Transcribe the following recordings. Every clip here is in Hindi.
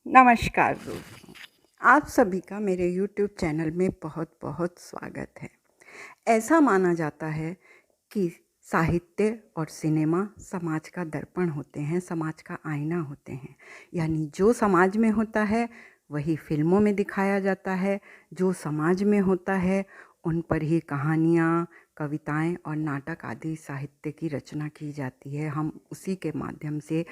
नमस्कार दोस्तों, आप सभी का मेरे YouTube चैनल में बहुत बहुत स्वागत है। ऐसा माना जाता है कि साहित्य और सिनेमा समाज का दर्पण होते हैं, समाज का आईना होते हैं। यानी जो समाज में होता है वही फिल्मों में दिखाया जाता है, जो समाज में होता है उन पर ही कहानियाँ, कविताएं और नाटक आदि साहित्य की रचना की जाती है। हम उसी के माध्यम से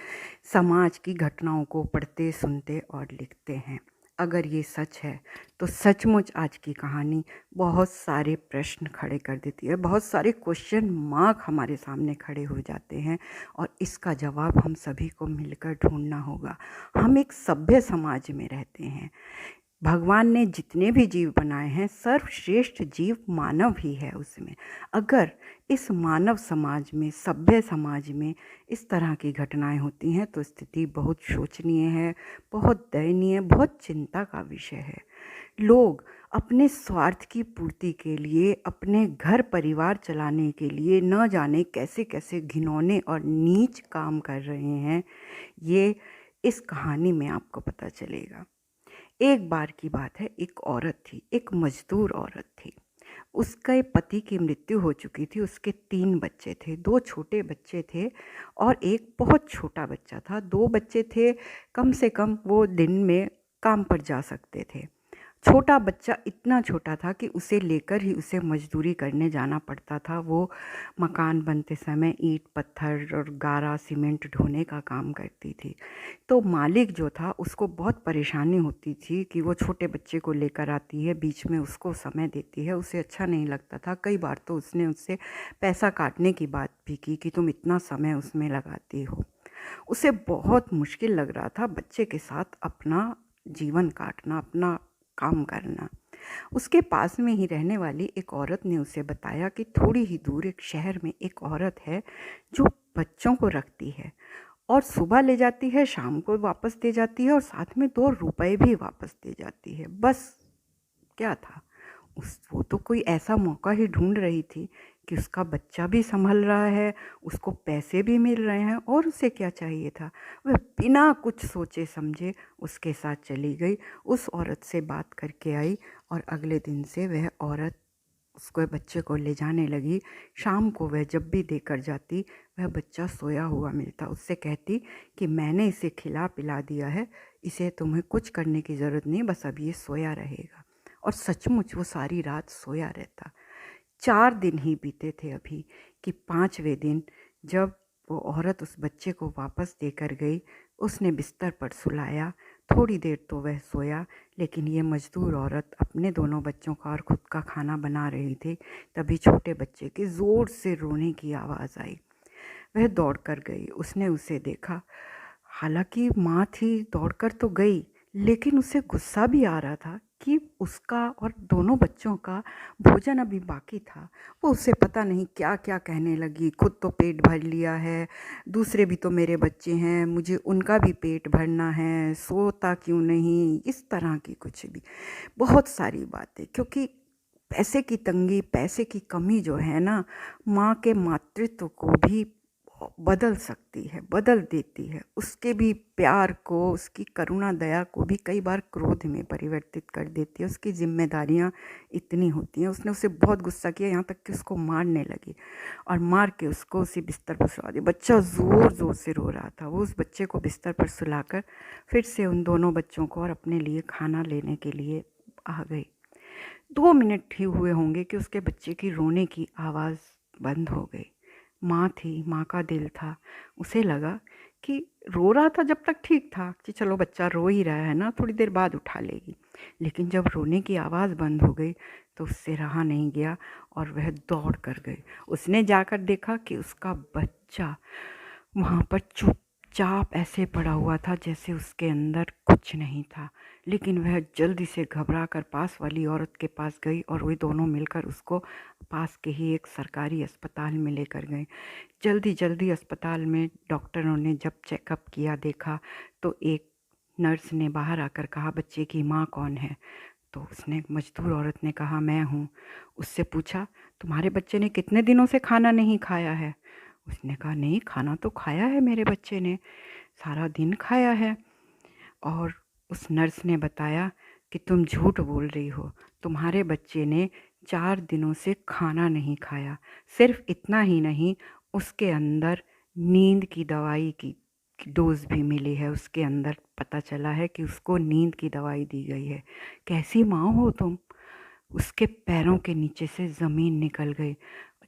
समाज की घटनाओं को पढ़ते, सुनते और लिखते हैं। अगर ये सच है तो सचमुच आज की कहानी बहुत सारे प्रश्न खड़े कर देती है, बहुत सारे क्वेश्चन मार्क हमारे सामने खड़े हो जाते हैं और इसका जवाब हम सभी को मिलकर ढूंढना होगा। हम एक सभ्य समाज में रहते हैं। भगवान ने जितने भी जीव बनाए हैं सर्वश्रेष्ठ जीव मानव ही है उसमें। अगर इस मानव समाज में, सभ्य समाज में इस तरह की घटनाएं होती हैं तो स्थिति बहुत शोचनीय है, बहुत दयनीय, बहुत चिंता का विषय है। लोग अपने स्वार्थ की पूर्ति के लिए, अपने घर परिवार चलाने के लिए न जाने कैसे कैसे घिनौने और नीच काम कर रहे हैं, ये इस कहानी में आपको पता चलेगा। एक बार की बात है, एक औरत थी, एक मजदूर औरत थी। उसके पति की मृत्यु हो चुकी थी। उसके 3 बच्चे थे, 2 छोटे बच्चे थे और एक बहुत छोटा बच्चा था। 2 बच्चे थे, कम से कम वो दिन में काम पर जा सकते थे। छोटा बच्चा इतना छोटा था कि उसे लेकर ही उसे मजदूरी करने जाना पड़ता था। वो मकान बनते समय ईंट, पत्थर और गारा, सीमेंट ढोने का काम करती थी। तो मालिक जो था उसको बहुत परेशानी होती थी कि वो छोटे बच्चे को लेकर आती है, बीच में उसको समय देती है, उसे अच्छा नहीं लगता था। कई बार तो उसने उससे पैसा काटने की बात भी की कि तुम इतना समय उसमें लगाती हो। उसे बहुत मुश्किल लग रहा था बच्चे के साथ अपना जीवन काटना, अपना काम करना। उसके पास में ही रहने वाली एक औरत ने उसे बताया कि थोड़ी ही दूर एक शहर में एक औरत है जो बच्चों को रखती है और सुबह ले जाती है, शाम को वापस दे जाती है और साथ में 2 रुपए भी वापस दे जाती है। बस क्या था, उस वो तो कोई ऐसा मौका ही ढूंढ रही थी कि उसका बच्चा भी संभल रहा है, उसको पैसे भी मिल रहे हैं और उसे क्या चाहिए था। वह बिना कुछ सोचे समझे उसके साथ चली गई, उस औरत से बात करके आई और अगले दिन से वह औरत उसको बच्चे को ले जाने लगी। शाम को वह जब भी देकर जाती वह बच्चा सोया हुआ मिलता। उससे कहती कि मैंने इसे खिला पिला दिया है, इसे तुम्हें कुछ करने की ज़रूरत नहीं, बस अब ये सोया रहेगा। और सचमुच वो सारी रात सोया रहता। 4 दिन ही बीते थे अभी कि 5वें दिन जब वो औरत उस बच्चे को वापस देकर गई, उसने बिस्तर पर सुलाया। थोड़ी देर तो वह सोया, लेकिन ये मजदूर औरत अपने दोनों बच्चों का और खुद का खाना बना रही थी। तभी छोटे बच्चे के ज़ोर से रोने की आवाज़ आई। वह दौड़ कर गई, उसने उसे देखा। हालांकि माँ थी, दौड़कर तो गई, लेकिन उसे गुस्सा भी आ रहा था कि उसका और दोनों बच्चों का भोजन अभी बाकी था। वो उसे पता नहीं क्या क्या कहने लगी, खुद तो पेट भर लिया है, दूसरे भी तो मेरे बच्चे हैं, मुझे उनका भी पेट भरना है, सोता क्यों नहीं, इस तरह की कुछ भी बहुत सारी बातें। क्योंकि पैसे की तंगी, पैसे की कमी जो है ना, माँ के मातृत्व को भी बदल सकती है, बदल देती है। उसके भी प्यार को, उसकी करुणा दया को भी कई बार क्रोध में परिवर्तित कर देती है। उसकी जिम्मेदारियाँ इतनी होती हैं। उसने उसे बहुत गुस्सा किया, यहाँ तक कि उसको मारने लगी और मार के उसको उसी बिस्तर पर सुला दिया। बच्चा ज़ोर ज़ोर से रो रहा था। वो उस बच्चे को बिस्तर पर सुलाकर फिर से उन दोनों बच्चों को और अपने लिए खाना लेने के लिए आ गई। 2 मिनट ही हुए होंगे कि उसके बच्चे की रोने की आवाज़ बंद हो गई। माँ थी, माँ का दिल था। उसे लगा कि रो रहा था जब तक ठीक था कि चलो बच्चा रो ही रहा है ना, थोड़ी देर बाद उठा लेगी। लेकिन जब रोने की आवाज़ बंद हो गई तो उससे रहा नहीं गया और वह दौड़ कर गई। उसने जाकर देखा कि उसका बच्चा वहाँ पर चुपचाप ऐसे पड़ा हुआ था जैसे उसके अंदर कुछ नहीं था। लेकिन वह जल्दी से घबरा कर पास वाली औरत के पास गई और वे दोनों मिलकर उसको पास के ही एक सरकारी अस्पताल में लेकर गए। जल्दी जल्दी अस्पताल में डॉक्टरों ने जब चेकअप किया, देखा तो एक नर्स ने बाहर आकर कहा, बच्चे की माँ कौन है? तो उसने, मजदूर औरत ने कहा, मैं हूँ। उससे पूछा, तुम्हारे बच्चे ने कितने दिनों से खाना नहीं खाया है? उसने कहा, नहीं, खाना तो खाया है मेरे बच्चे ने, सारा दिन खाया है। और उस नर्स ने बताया कि तुम झूठ बोल रही हो, तुम्हारे बच्चे ने 4 दिनों से खाना नहीं खाया। सिर्फ इतना ही नहीं, उसके अंदर नींद की दवाई की डोज भी मिली है। उसके अंदर पता चला है कि उसको नींद की दवाई दी गई है। कैसी माँ हो तुम? उसके पैरों के नीचे से ज़मीन निकल गई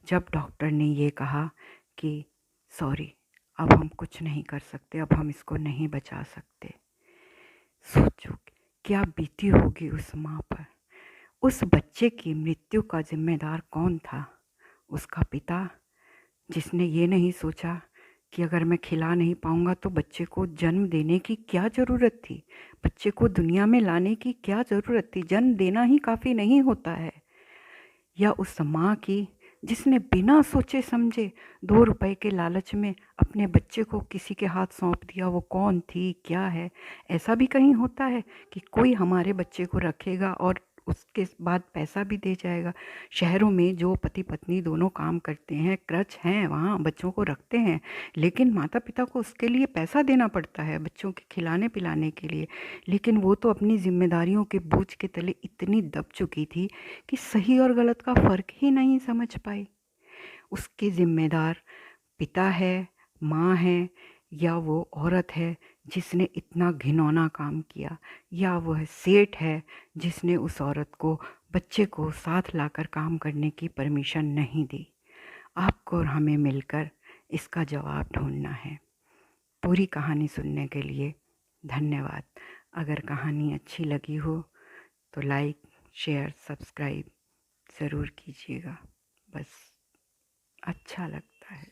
जब डॉक्टर ने ये कहा कि सॉरी, अब हम कुछ नहीं कर सकते, अब हम इसको नहीं बचा सकते। सोचो क्या बीती होगी उस माँ पर। उस बच्चे की मृत्यु का जिम्मेदार कौन था? उसका पिता, जिसने ये नहीं सोचा कि अगर मैं खिला नहीं पाऊंगा तो बच्चे को जन्म देने की क्या ज़रूरत थी, बच्चे को दुनिया में लाने की क्या ज़रूरत थी, जन्म देना ही काफ़ी नहीं होता है। या उस माँ की जिसने बिना सोचे समझे 2 रुपए के लालच में अपने बच्चे को किसी के हाथ सौंप दिया। वो कौन थी, क्या है? ऐसा भी कहीं होता है कि कोई हमारे बच्चे को रखेगा और उसके बाद पैसा भी दे जाएगा? शहरों में जो पति पत्नी दोनों काम करते हैं, क्रच हैं, वहाँ बच्चों को रखते हैं, लेकिन माता पिता को उसके लिए पैसा देना पड़ता है बच्चों के खिलाने पिलाने के लिए। लेकिन वो तो अपनी जिम्मेदारियों के बोझ के तले इतनी दब चुकी थी कि सही और गलत का फ़र्क ही नहीं समझ पाई। उसके ज़िम्मेदार पिता है, माँ है, या वो औरत है जिसने इतना घिनौना काम किया, या वह सेठ है जिसने उस औरत को बच्चे को साथ लाकर काम करने की परमिशन नहीं दी। आपको और हमें मिलकर इसका जवाब ढूंढना है। पूरी कहानी सुनने के लिए धन्यवाद। अगर कहानी अच्छी लगी हो तो लाइक, शेयर, सब्सक्राइब ज़रूर कीजिएगा। बस अच्छा लगता है।